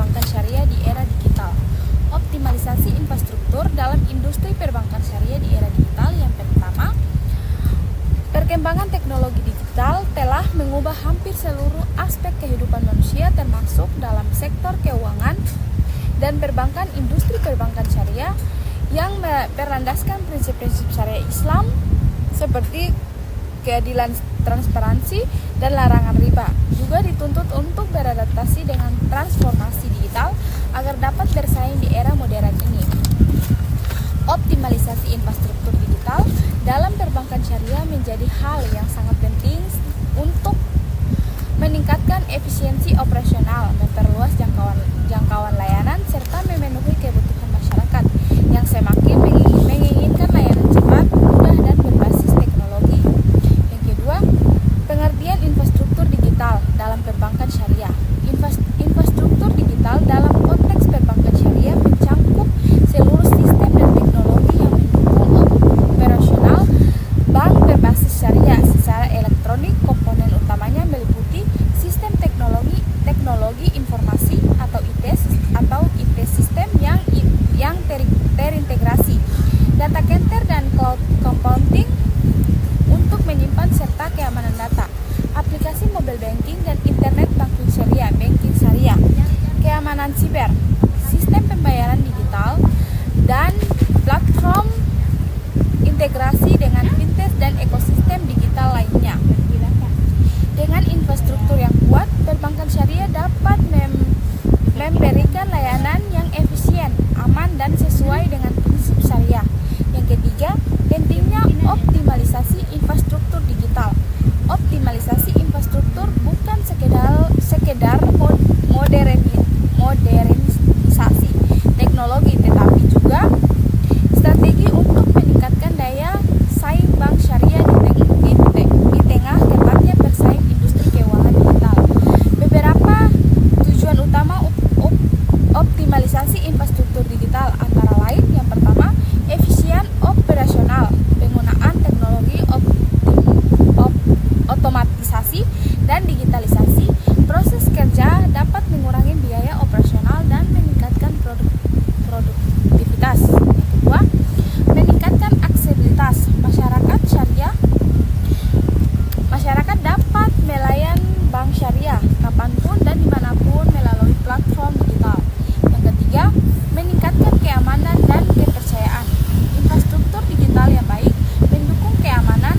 perbankan syariah di era digital. Optimalisasi infrastruktur dalam industri perbankan syariah di era digital. Yang pertama, perkembangan teknologi digital telah mengubah hampir seluruh aspek kehidupan manusia, termasuk dalam sektor keuangan dan perbankan. Industri perbankan syariah yang berlandaskan prinsip-prinsip syariah Islam seperti keadilan, transparansi, dan larangan riba juga dituntut untuk beradaptasi dengan transformasi digital agar dapat bersaing di era modern ini. Optimalisasi infrastruktur digital dalam perbankan syariah menjadi hal yang sangat penting untuk meningkatkan efisiensi operasional, memperluas jangkauan layanan, serta memenuhi kebutuhan masyarakat yang semakin menginginkan layanan cepat, mudah, dan berbasis teknologi. Yang kedua, pengertian infrastruktur digital dalam perbankan syariah. Infrastruktur digital dalam konteks perbankan syariah mencakup seluruh sistem dan teknologi yang mendukung operasional bank berbasis syariah secara elektronik. Komponen utamanya meliputi sistem teknologi informasi atau IT sistem yang terintegrasi, data center dan cloud computing untuk menyimpan serta keamanan data, aplikasi mobile banking dan internet banking syariah, keamanan siber, sistem pembayaran digital, dan platform integrasi dengan fintech dan ekosistem digital lainnya. Dengan infrastruktur yang kuat, perbankan syariah dapat memberikan layanan yang efisien, aman, dan sesuai dengan prinsip syariah. Yang ketiga, pentingnya optimalisasi infrastruktur digital. Optimalisasi infrastruktur bukan sekedar modernisasi teknologi, tetapi juga strategi untuk meningkatkan daya saing bank syariah di tengah ketatnya bersaing industri keuangan digital. Beberapa tujuan utama optimalisasi infrastruktur digital antara lain: yang pertama, efisien operasional, penggunaan teknologi otomatisasi dan digitalisasi proses kerja dapat mengurangi biaya operasional dan meningkatkan produktivitas. Yang kedua, meningkatkan aksesibilitas masyarakat syariah. Masyarakat dapat melayan bank syariah kapanpun dan dimanapun melalui platform digital. Yang ketiga, meningkatkan keamanan dan kepercayaan. Infrastruktur digital yang baik mendukung keamanan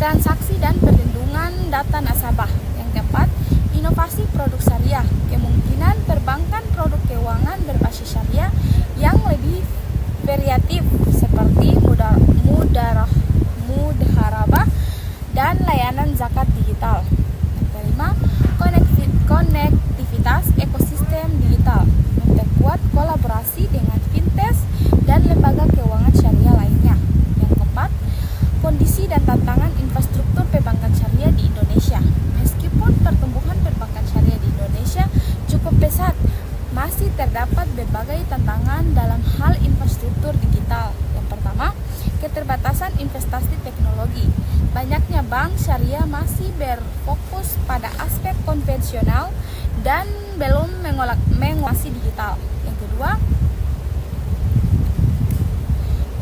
transaksi dan perlindungan data nasabah. Yang keempat, inovasi produk syariah. Kemungkinan perbankan produk keuangan berbasis syariah yang lebih variatif seperti mudharabah dan layanan zakat digital. Yang kelima, konektivitas ekosistem digital, memperkuat kolaborasi dengan fintech dan lembaga keuangan syariah lainnya. Yang keempat, kondisi dan tantangan infrastruktur perbankan syariah di Indonesia. Meskipun pertumbuhan perbankan syariah di Indonesia cukup pesat, masih terdapat berbagai tantangan dalam hal infrastruktur digital. Yang pertama, keterbatasan investasi teknologi. Banyaknya bank syariah masih berfokus pada aspek konvensional dan belum menguasai digital. Yang kedua,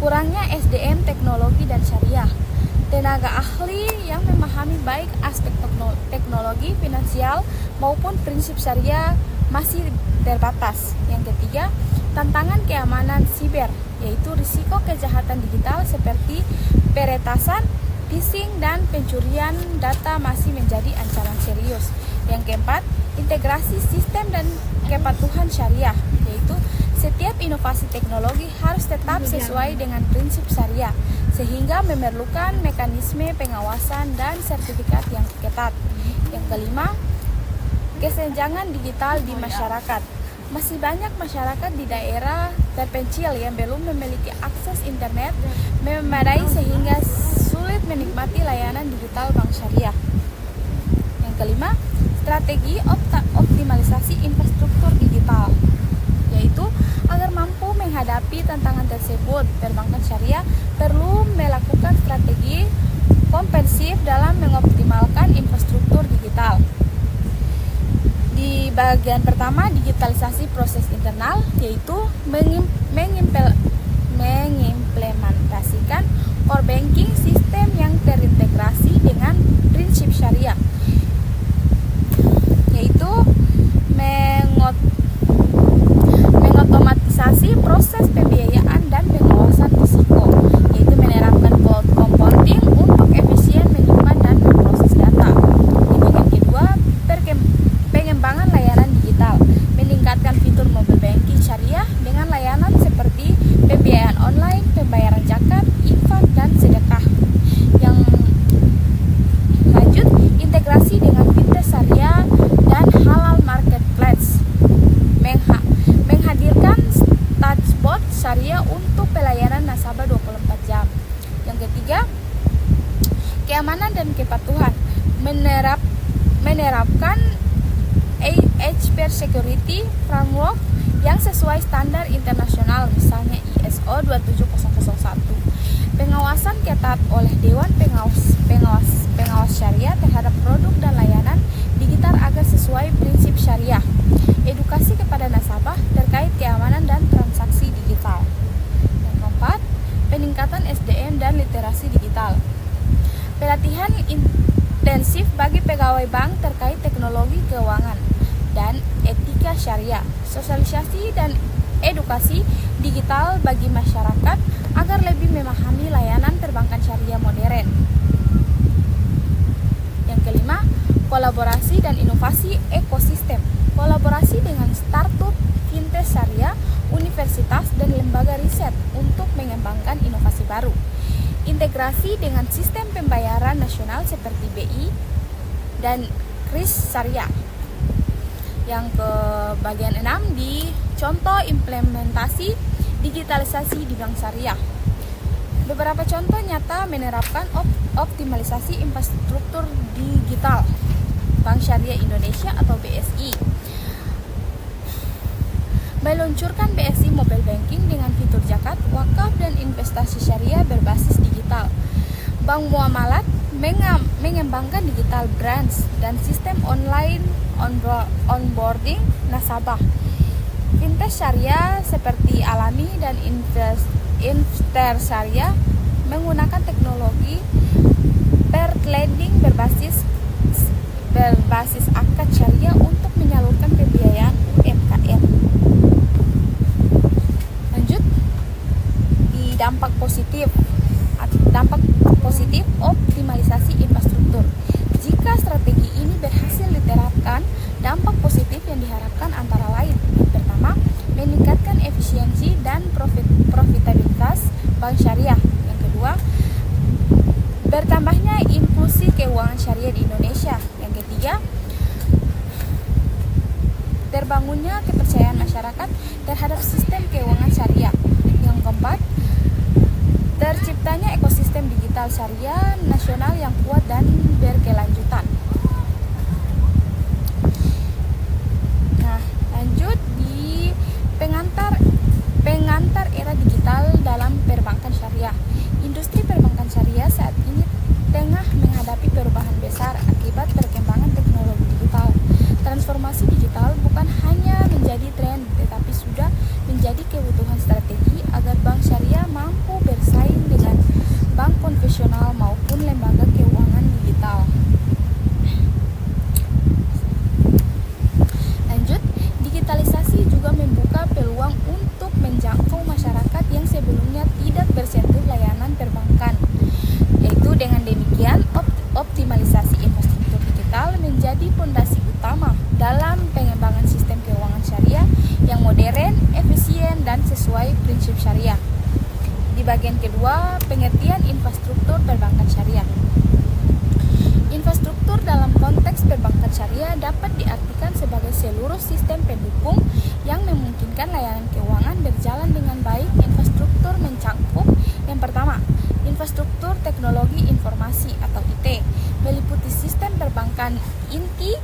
kurangnya SDM teknologi dan syariah. Tenaga ahli yang memahami baik aspek teknologi, finansial, maupun prinsip syariah masih terbatas. Yang ketiga, tantangan keamanan siber, yaitu risiko kejahatan digital seperti peretasan, phishing, dan pencurian data masih menjadi ancaman serius. Yang keempat, integrasi sistem dan kepatuhan syariah, yaitu setiap inovasi teknologi harus tetap sesuai dengan prinsip syariah, sehingga memerlukan mekanisme pengawasan dan sertifikat yang ketat. Yang kelima, kesenjangan digital di masyarakat. Masih banyak masyarakat di daerah terpencil yang belum memiliki akses internet memadai sehingga sulit menikmati layanan digital bank syariah. Yang kelima, strategi optimalisasi infrastruktur digital, yaitu agar mampu menghadapi tantangan tersebut, perbankan syariah perlu melakukan strategi komprehensif dalam mengoptimalkan infrastruktur digital. bagian pertama, digitalisasi proses internal, yaitu mengimplementasikan core banking sistem yang terintegrasi dengan prinsip syariah, yaitu mengotomatisasi proses pembiayaan dan pengawasan risiko, yaitu menerapkan cloud computing untuk efisien menyimpan dan memproses data. Di bagian kedua, pengembangan layanan digital, meningkatkan fitur mobile banking syariah dengan layanan seperti pembiayaan online, pembayaran zakat, infak, dan sedekah. Yang lanjut, integrasi dengan fintech syariah dan halal marketplace, menghadirkan touchbot syariah untuk pelayanan nasabah 24 jam. Yang ketiga, keamanan dan kepatuhan, menerapkan HP Security Framework yang sesuai standar internasional, misalnya ISO 27001. Pengawasan ketat oleh Dewan Pengawas Syariah terhadap produk dan layanan digital agar sesuai prinsip syariah. Edukasi kepada nasabah terkait keamanan dan transaksi digital. Yang keempat, peningkatan SDM dan literasi digital. Pelatihan intensif bagi pegawai bank terkait teknologi keuangan dan etika syariah, sosialisasi dan edukasi digital bagi masyarakat agar lebih memahami layanan perbankan syariah modern. Yang kelima, kolaborasi dan inovasi ekosistem. Kolaborasi dengan startup, fintech syariah, universitas, dan lembaga riset untuk mengembangkan inovasi baru. Integrasi dengan sistem pembayaran nasional seperti BI dan KRIS syariah. Yang ke bagian 6, di contoh implementasi digitalisasi di bank syariah. Beberapa contoh nyata menerapkan optimalisasi infrastruktur digital Bank Syariah Indonesia atau BSI. Meluncurkan BSI Mobile Banking dengan fitur zakat, wakaf, dan investasi syariah berbasis digital. Bank Muamalat mengembangkan digital branch dan sistem online onboarding nasabah. Fintech syariah seperti Alami dan Invester Syariah menggunakan teknologi lending berbasis akad syariah untuk menyalurkan pembiayaan UMKM. Lanjut, di dampak positif optimalisasi infrastruktur. Jika strategi ini berhasil diterapkan, dampak positif yang diharapkan antara lain: pertama, meningkatkan efisiensi dan profitabilitas bank syariah. Yang kedua, bertambahnya inklusi keuangan syariah di Indonesia. Yang ketiga, terbangunnya kepercayaan masyarakat terhadap sistem keuangan syariah. Yang keempat, terciptanya ekosistem digital syariah nasional yang kuat dan berkelanjutan. Nah, lanjut di pengantar era digital dalam perbankan syariah. Industri perbankan syariah saat ini tengah menghadapi perubahan besar akibat perkembangan teknologi digital. Transformasi digital bukan hanya menjadi tren, tetapi sudah menjadi kebutuhan strategi agar bank syariah mampu bersaing dengan bank konvensional maupun lembaga keuangan digital. Lanjut, digitalisasi juga membuka peluang untuk menjangkau masyarakat yang sebelumnya tidak bersentuh layanan perbankan. Yaitu dengan demikian, optimalisasi infrastruktur digital menjadi fondasi utama dalam pengembangan sistem keuangan syariah yang modern, efisien, dan sesuai prinsip syariah. Di bagian kedua, pengertian infrastruktur perbankan syariah. Infrastruktur dalam konteks perbankan syariah dapat diartikan sebagai seluruh sistem pendukung yang memungkinkan layanan keuangan berjalan dengan baik. Infrastruktur mencakup yang pertama, infrastruktur teknologi informasi atau IT, meliputi sistem perbankan inti,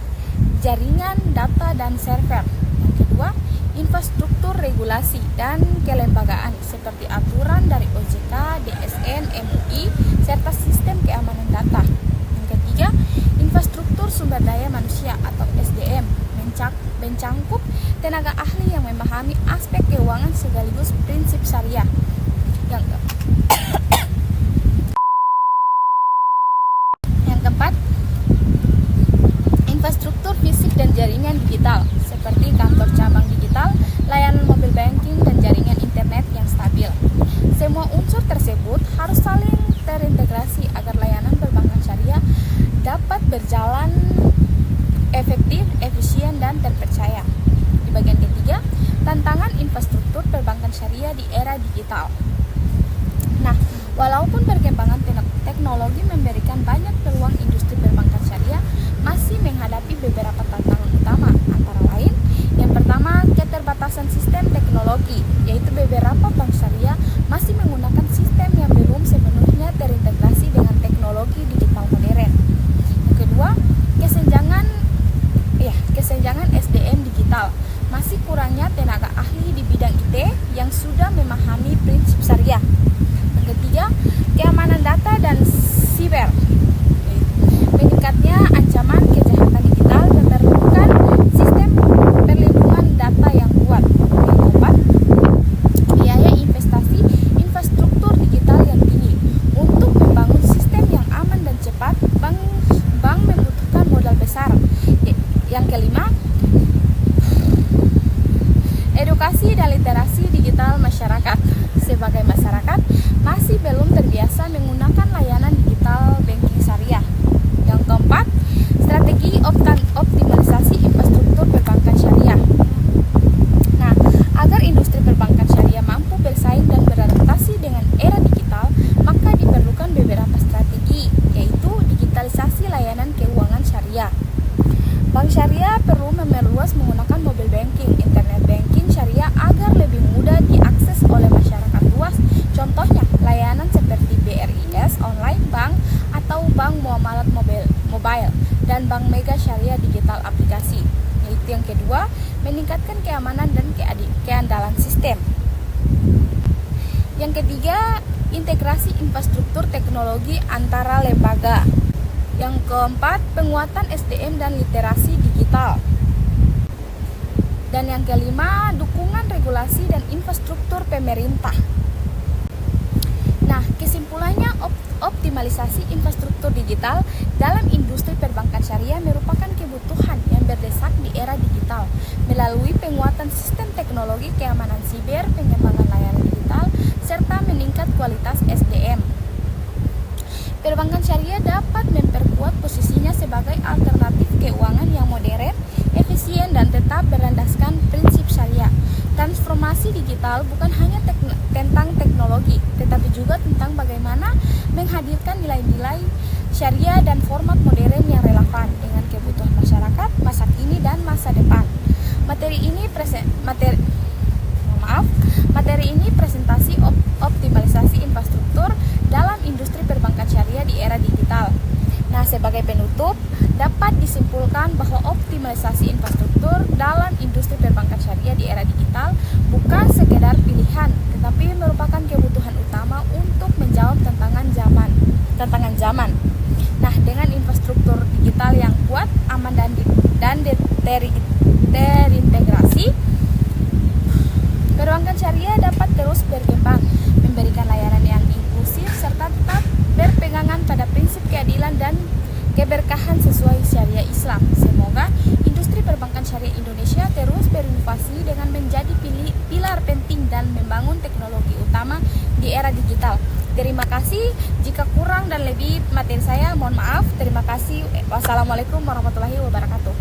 jaringan, data, dan server. Yang kedua, infrastruktur regulasi dan kelembagaan seperti aturan dari OJK, DSN, MUI, serta sistem keamanan data. Yang ketiga, infrastruktur sumber daya manusia atau SDM, mencangkup tenaga ahli yang memahami aspek keuangan sekaligus prinsip syariah. Yang keempat, infrastruktur fisik dan jaringan digital seperti kantor cabang digital, layanan mobile banking, dan jaringan internet yang stabil. Semua unsur tersebut harus saling terintegrasi agar layanan perbankan syariah dapat berjalan efektif, efisien, dan terpercaya. Di bagian ketiga, tantangan infrastruktur perbankan syariah di era digital. Nah, walaupun perkembangan teknologi memberikan banyak peluang, industri perbankan syariah masih menghadapi beberapa tantangan utama, antara lain yang pertama, keterbatasan sistem teknologi, yaitu beberapa bank syariah masih menggunakan sistem yang belum sepenuhnya terintegrasi dengan teknologi digital modern. Yang kedua, kesenjangan SDM digital, masih kurangnya tenaga ahli di bidang IT yang sudah memahami prinsip syariah. Yang ketiga, keamanan data dan siber, meningkatnya ancaman kejahatan digital dan memerlukan sistem perlindungan data yang kuat. Yang keempat, biaya investasi infrastruktur digital yang tinggi. Untuk membangun sistem yang aman dan cepat, bank membutuhkan modal besar. Yang kelima, edukasi dan literasi digital masyarakat. Sebagai masyarakat masih belum terbiasa menggunakan layanan digital banking syariah. Yang keempat, strategi optimalisasi infrastruktur perbankan syariah. Nah, agar industri perbankan syariah mampu bersaing dan beradaptasi dengan era digital, maka diperlukan beberapa strategi, yaitu digitalisasi layanan keuangan syariah. Bank syariah perlu memperluas menggunakan mobile banking, internet banking syariah agar lebih mudah diakses oleh masyarakat luas. Contohnya, layanan seperti BRIS online bank atau bank muamalat mobile dan bank mega syariah digital aplikasi. Yaitu yang kedua, meningkatkan keamanan dan keandalan sistem. Yang ketiga, integrasi infrastruktur teknologi antara lembaga. Yang keempat, penguatan SDM dan literasi digital. Dan yang kelima, dukungan regulasi dan infrastruktur pemerintah. Nah, kesimpulannya, optimalisasi infrastruktur digital dalam industri perbankan syariah merupakan kebutuhan yang berdesak di era digital melalui penguatan sistem teknologi, keamanan siber, pengembangan layanan digital, serta meningkat kualitas SDM. Perbankan syariah dapat memperkuat posisinya sebagai alternatif keuangan yang modern, efisien, dan tetap berlandaskan prinsip syariah. Transformasi digital bukan hanya tentang teknologi, tetapi juga tentang bagaimana menghadirkan nilai-nilai syariah dan format modern yang relevan dengan kebutuhan masyarakat masa kini dan masa depan. Materi ini presentasi optimalisasi infrastruktur dalam industri perbankan syariah di era digital. Nah, sebagai penutup, dapat disimpulkan bahwa optimalisasi infrastruktur dalam industri perbankan syariah di era digital bukan sekedar pilihan, tetapi merupakan kebutuhan utama untuk menjawab tantangan zaman. Nah, dengan infrastruktur digital yang kuat, aman, dan terintegrasi, perbankan syariah dapat terus berkembang, memberikan layanan yang inklusif, serta tetap berpegangan pada prinsip keadilan dan keberkahan sesuai syariah Islam. Semoga industri perbankan syariah Indonesia terus berinovasi dengan menjadi pilar penting dan membangun teknologi utama di era digital. Terima kasih. Jika kurang dan lebih materi saya, mohon maaf. Terima kasih. Wassalamualaikum warahmatullahi wabarakatuh.